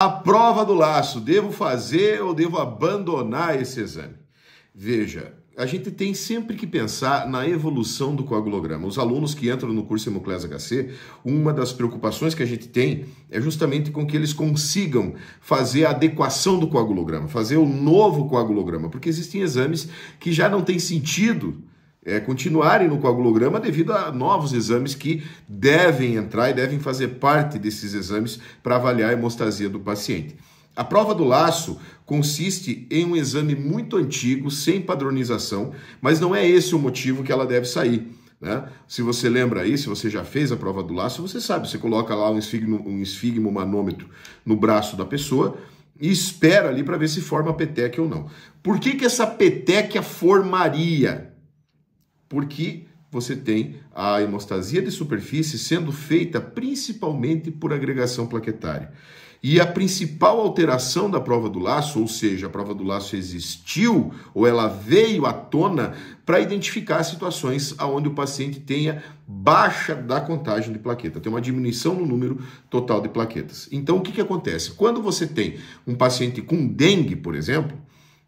A prova do laço, devo fazer ou devo abandonar esse exame? Veja, a gente tem sempre que pensar na evolução do coagulograma. Os alunos que entram no curso Hemoclés HC, uma das preocupações que a gente tem é justamente com que eles consigam fazer a adequação do coagulograma, fazer o novo coagulograma, porque existem exames que já não tem sentido continuarem no coagulograma devido a novos exames que devem entrar e devem fazer parte desses exames para avaliar a hemostasia do paciente. A prova do laço consiste em um exame muito antigo, sem padronização, mas não é esse o motivo que ela deve sair, né? Se você lembra aí, se você já fez a prova do laço, você sabe, você coloca lá um esfigmomanômetro no braço da pessoa e espera ali para ver se forma petequia ou não. Por que essa petequia formaria? Porque você tem a hemostasia de superfície sendo feita principalmente por agregação plaquetária. E a principal alteração da prova do laço, ou seja, a prova do laço existiu ou ela veio à tona para identificar situações onde o paciente tenha baixa da contagem de plaqueta, tem uma diminuição no número total de plaquetas. Então, o que acontece? Quando você tem um paciente com dengue, por exemplo,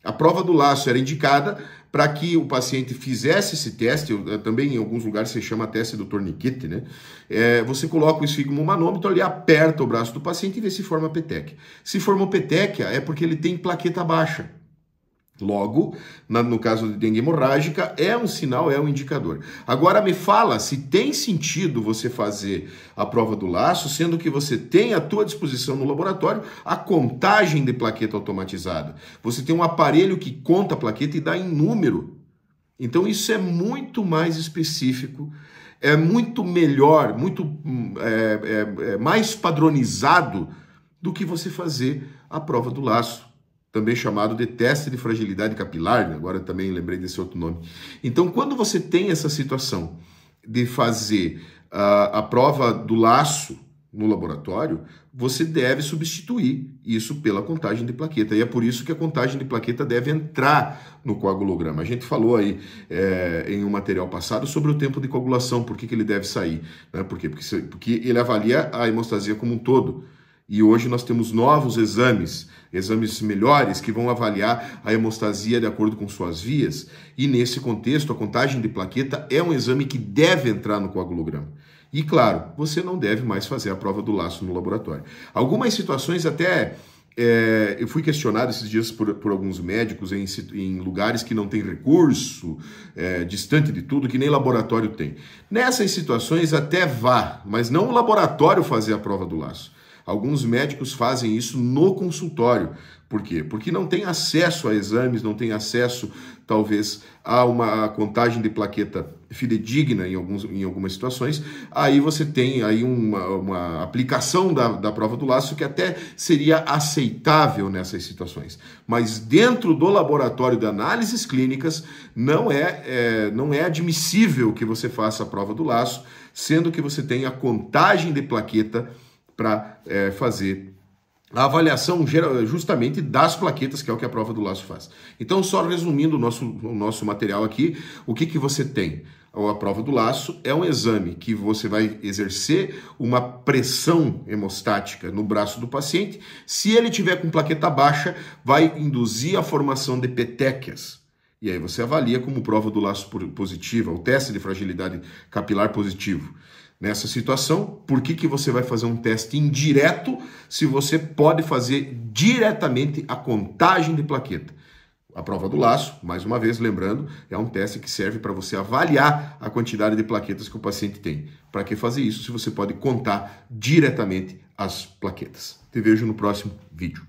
a prova do laço era indicada para que o paciente fizesse esse teste, também em alguns lugares se chama teste do torniquete, né? Você coloca o esfigmomanômetro ali, aperta o braço do paciente e vê se forma petequia. Se formou petequia é porque ele tem plaqueta baixa. Logo, no caso de dengue hemorrágica, é um sinal, é um indicador. Agora me fala se tem sentido você fazer a prova do laço, sendo que você tem à tua disposição no laboratório a contagem de plaqueta automatizada. Você tem um aparelho que conta a plaqueta e dá em número. Então isso é muito mais específico, é muito melhor, mais padronizado do que você fazer a prova do laço, também chamado de teste de fragilidade capilar, agora também lembrei desse outro nome. Então, quando você tem essa situação de fazer a prova do laço no laboratório, você deve substituir isso pela contagem de plaqueta. E é por isso que a contagem de plaqueta deve entrar no coagulograma. A gente falou aí em um material passado sobre o tempo de coagulação, por que ele deve sair, né? Por quê? Porque ele avalia a hemostasia como um todo. E hoje nós temos novos exames melhores que vão avaliar a hemostasia de acordo com suas vias. E nesse contexto, a contagem de plaqueta é um exame que deve entrar no coagulograma. E claro, você não deve mais fazer a prova do laço no laboratório. Algumas situações até... eu fui questionado esses dias por alguns médicos em lugares que não tem recurso, distante de tudo, que nem laboratório tem. Nessas situações até vá, mas não o laboratório fazer a prova do laço. Alguns médicos fazem isso no consultório. Por quê? Porque não tem acesso a exames, não tem acesso, talvez, a uma contagem de plaqueta fidedigna em algumas situações. Aí você tem aí uma aplicação da prova do laço que até seria aceitável nessas situações. Mas dentro do laboratório de análises clínicas, não é admissível que você faça a prova do laço, sendo que você tem a contagem de plaqueta para fazer a avaliação justamente das plaquetas, que é o que a prova do laço faz. Então, só resumindo o nosso material aqui, o que você tem? A prova do laço é um exame que você vai exercer uma pressão hemostática no braço do paciente. Se ele tiver com plaqueta baixa, vai induzir a formação de petequias. E aí você avalia como prova do laço positiva, o teste de fragilidade capilar positivo. Nessa situação, por que você vai fazer um teste indireto se você pode fazer diretamente a contagem de plaqueta? A prova do laço, mais uma vez lembrando, é um teste que serve para você avaliar a quantidade de plaquetas que o paciente tem. Para que fazer isso se você pode contar diretamente as plaquetas? Te vejo no próximo vídeo.